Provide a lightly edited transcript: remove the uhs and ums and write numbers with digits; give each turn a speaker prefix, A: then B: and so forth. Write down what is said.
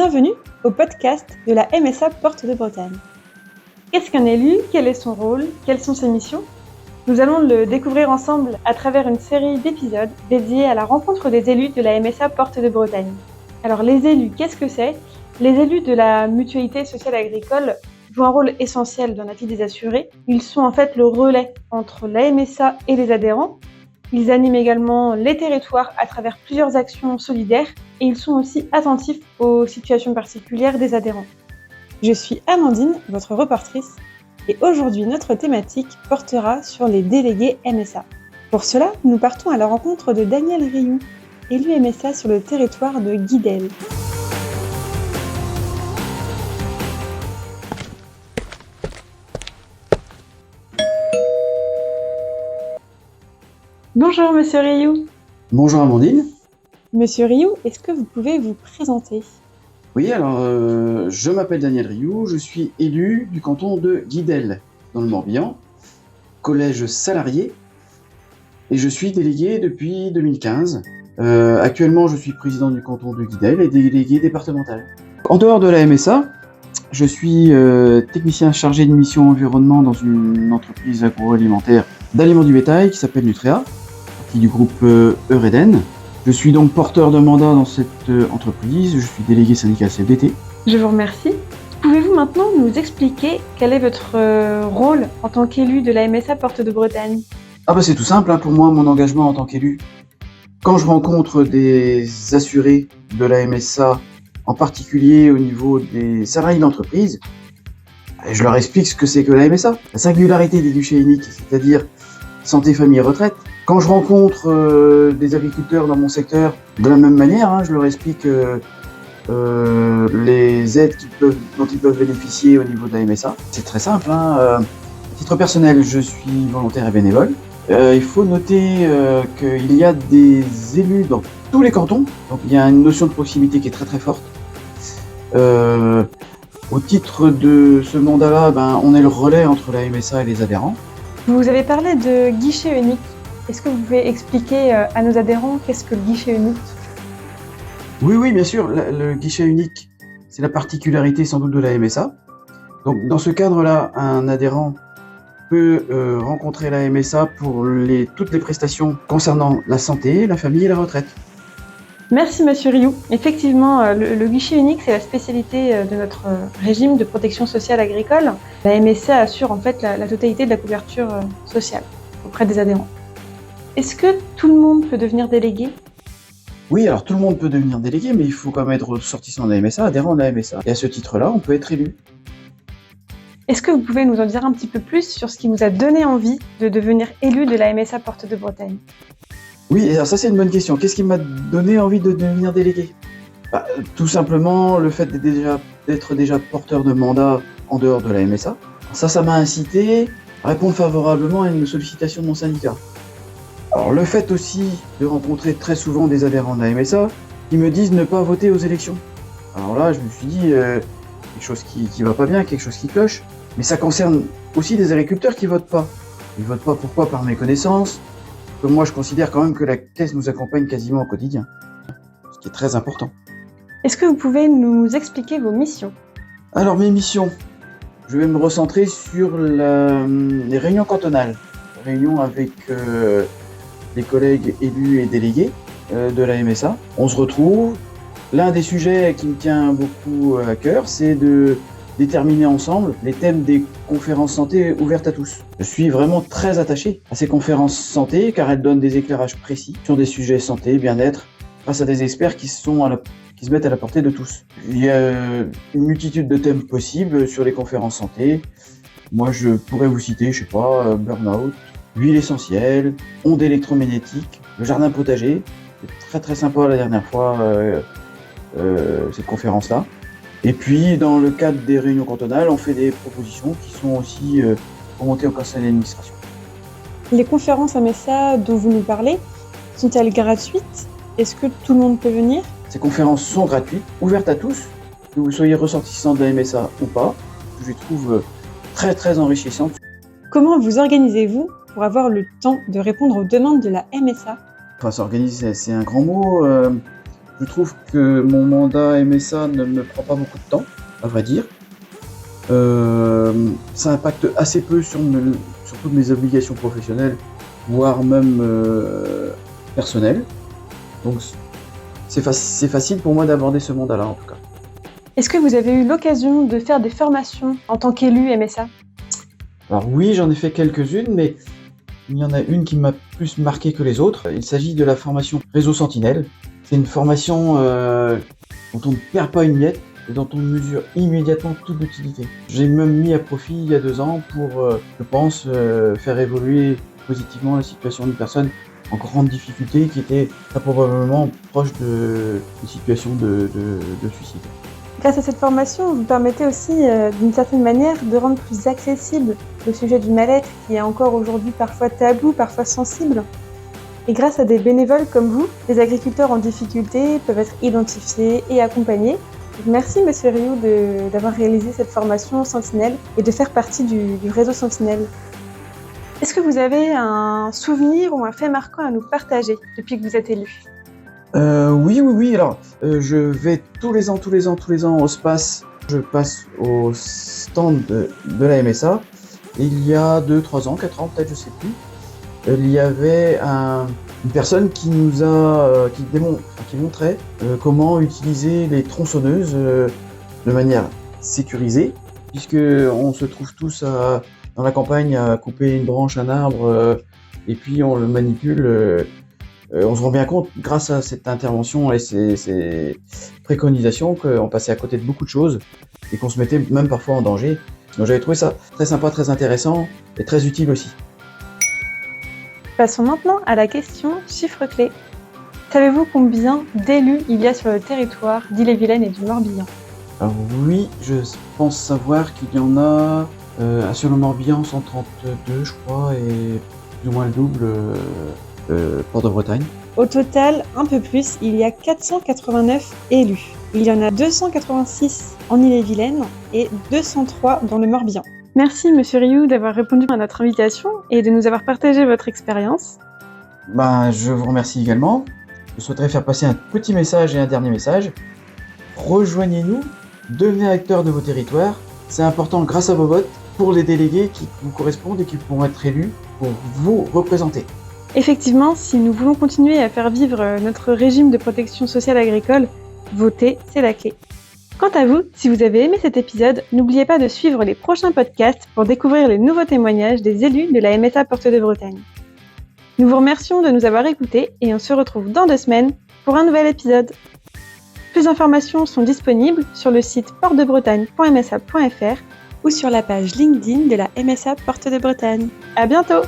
A: Bienvenue au podcast de la MSA Porte de Bretagne. Qu'est-ce qu'un élu? Quel est son rôle? Quelles sont ses missions? Nous allons le découvrir ensemble à travers une série d'épisodes dédiés à la rencontre des élus de la MSA Porte de Bretagne. Alors les élus, qu'est-ce que c'est? Les élus de la mutualité sociale agricole jouent un rôle essentiel dans la vie des assurés. Ils sont en fait le relais entre la MSA et les adhérents. Ils animent également les territoires à travers plusieurs actions solidaires et ils sont aussi attentifs aux situations particulières des adhérents. Je suis Amandine, votre reportrice, et aujourd'hui notre thématique portera sur les délégués MSA. Pour cela, nous partons à la rencontre de Daniel Rioux, élu MSA sur le territoire de Guidel. Bonjour Monsieur Rioux.
B: Bonjour Amandine.
A: Monsieur Rioux, est-ce que vous pouvez vous présenter?
B: Oui, alors je m'appelle Daniel Rioux, je suis élu du canton de Guidel, dans le Morbihan, collège salarié, et je suis délégué depuis 2015. Actuellement, je suis président du canton de Guidel et délégué départemental. En dehors de la MSA, je suis technicien chargé de mission environnement dans une entreprise agroalimentaire d'aliments du bétail qui s'appelle Nutréa, partie du groupe Eureden. Je suis donc porteur de mandat dans cette entreprise, je suis délégué syndical CFDT.
A: Je vous remercie. Pouvez-vous maintenant nous expliquer quel est votre rôle en tant qu'élu de la MSA Porte de Bretagne?
B: C'est tout simple, pour moi, mon engagement en tant qu'élu. Quand je rencontre des assurés de la MSA, en particulier au niveau des salariés d'entreprise, je leur explique ce que c'est que la MSA. La singularité des guichets uniques, c'est-à-dire santé, famille et retraite. Quand je rencontre des agriculteurs dans mon secteur, de la même manière, je leur explique les aides dont ils peuvent bénéficier au niveau de la MSA. C'est très simple. À titre personnel, je suis volontaire et bénévole. Il faut noter qu'il y a des élus dans tous les cantons, donc il y a une notion de proximité qui est très très forte. Au titre de ce mandat-là, on est le relais entre la MSA et les adhérents.
A: Vous avez parlé de guichet unique. Est-ce que vous pouvez expliquer à nos adhérents qu'est-ce que le guichet unique?
B: Oui, bien sûr. Le guichet unique, c'est la particularité sans doute de la MSA. Donc, dans ce cadre-là, un adhérent peut rencontrer la MSA pour toutes les prestations concernant la santé, la famille et la retraite.
A: Merci Monsieur Rioux. Effectivement, le guichet unique, c'est la spécialité de notre régime de protection sociale agricole. La MSA assure en fait la totalité de la couverture sociale auprès des adhérents. Est-ce que tout le monde peut devenir délégué?
B: Oui, alors tout le monde peut devenir délégué, mais il faut quand même être ressortissant de la MSA, adhérent de la MSA. Et à ce titre-là, on peut être élu.
A: Est-ce que vous pouvez nous en dire un petit peu plus sur ce qui vous a donné envie de devenir élu de la MSA Porte de Bretagne?
B: Oui, alors ça c'est une bonne question. Qu'est-ce qui m'a donné envie de devenir délégué? Tout simplement le fait d'être déjà porteur de mandat en dehors de la MSA. Ça m'a incité à répondre favorablement à une sollicitation de mon syndicat. Alors le fait aussi de rencontrer très souvent des adhérents de la MSA qui me disent ne pas voter aux élections. Alors là, je me suis dit quelque chose qui va pas bien, quelque chose qui cloche. Mais ça concerne aussi des agriculteurs qui votent pas. Ils votent pas pourquoi? Par méconnaissance. Comme moi, je considère quand même que la caisse nous accompagne quasiment au quotidien, ce qui est très important.
A: Est-ce que vous pouvez nous expliquer vos missions?
B: Alors mes missions, je vais me recentrer sur les réunions cantonales, réunions avec les collègues élus et délégués de la MSA. On se retrouve. L'un des sujets qui me tient beaucoup à cœur, c'est de déterminer ensemble les thèmes des conférences santé ouvertes à tous. Je suis vraiment très attaché à ces conférences santé car elles donnent des éclairages précis sur des sujets santé, bien-être, grâce à des experts qui se mettent à la portée de tous. Il y a une multitude de thèmes possibles sur les conférences santé. Moi, je pourrais vous citer, burn-out, huile essentielle, ondes électromagnétiques, le jardin potager. C'est très très sympa la dernière fois cette conférence-là. Et puis, dans le cadre des réunions cantonales, on fait des propositions qui sont aussi remontées au conseil d'administration.
A: Les conférences MSA dont vous nous parlez, sont-elles gratuites? Est-ce que tout le monde peut venir?
B: Ces conférences sont gratuites, ouvertes à tous, que vous soyez ressortissant de la MSA ou pas. Je les trouve très très enrichissantes.
A: Comment vous organisez-vous pour avoir le temps de répondre aux demandes de la MSA?
B: S'organiser, c'est un grand mot. Je trouve que mon mandat MSA ne me prend pas beaucoup de temps, à vrai dire. Ça impacte assez peu sur toutes mes obligations professionnelles, voire même personnelles. Donc c'est facile pour moi d'aborder ce mandat-là en tout cas.
A: Est-ce que vous avez eu l'occasion de faire des formations en tant qu'élu MSA ?
B: Alors oui, j'en ai fait quelques-unes, mais il y en a une qui m'a plus marqué que les autres. Il s'agit de la formation Réseau Sentinelle. C'est une formation dont on ne perd pas une miette et dont on mesure immédiatement toute l'utilité. J'ai même mis à profit il y a 2 ans pour, je pense, faire évoluer positivement la situation d'une personne en grande difficulté qui était très probablement proche d'une situation de suicide.
A: Grâce à cette formation, vous permettez aussi, d'une certaine manière, de rendre plus accessible le sujet du mal-être qui est encore aujourd'hui parfois tabou, parfois sensible. Et grâce à des bénévoles comme vous, les agriculteurs en difficulté peuvent être identifiés et accompagnés. Donc merci Monsieur Rioux d'avoir réalisé cette formation Sentinelle et de faire partie du réseau Sentinelle. Est-ce que vous avez un souvenir ou un fait marquant à nous partager depuis que vous êtes élu ?
B: Oui. Alors, je vais tous les ans au SPACE. Je passe au stand de la MSA. Et il y a 2-3 ans, 4 ans peut-être, je sais plus. Il y avait une personne qui montrait comment utiliser les tronçonneuses de manière sécurisée, puisque on se trouve tous dans la campagne à couper une branche, un arbre, et puis on le manipule. On se rend bien compte, grâce à cette intervention et ces préconisations, qu'on passait à côté de beaucoup de choses et qu'on se mettait même parfois en danger. Donc j'avais trouvé ça très sympa, très intéressant et très utile aussi.
A: Passons maintenant à la question chiffre clé. Savez-vous combien d'élus il y a sur le territoire d'Ille-et-Vilaine et du Morbihan ?
B: Alors oui, je pense savoir qu'il y en a sur le Morbihan 132 je crois, et plus ou moins le double Port-de-Bretagne.
A: Au total, un peu plus, il y a 489 élus. Il y en a 286 en Ille-et-Vilaine et 203 dans le Morbihan. Merci Monsieur Rioux d'avoir répondu à notre invitation et de nous avoir partagé votre expérience.
B: Je vous remercie également. Je souhaiterais faire passer un petit message et un dernier message. Rejoignez-nous, devenez acteurs de vos territoires. C'est important grâce à vos votes pour les délégués qui vous correspondent et qui pourront être élus pour vous représenter.
A: Effectivement, si nous voulons continuer à faire vivre notre régime de protection sociale agricole, voter, c'est la clé. Quant à vous, si vous avez aimé cet épisode, n'oubliez pas de suivre les prochains podcasts pour découvrir les nouveaux témoignages des élus de la MSA Portes de Bretagne. Nous vous remercions de nous avoir écoutés et on se retrouve dans 2 semaines pour un nouvel épisode. Plus d'informations sont disponibles sur le site portesdebretagne.msa.fr ou sur la page LinkedIn de la MSA Portes de Bretagne. À bientôt!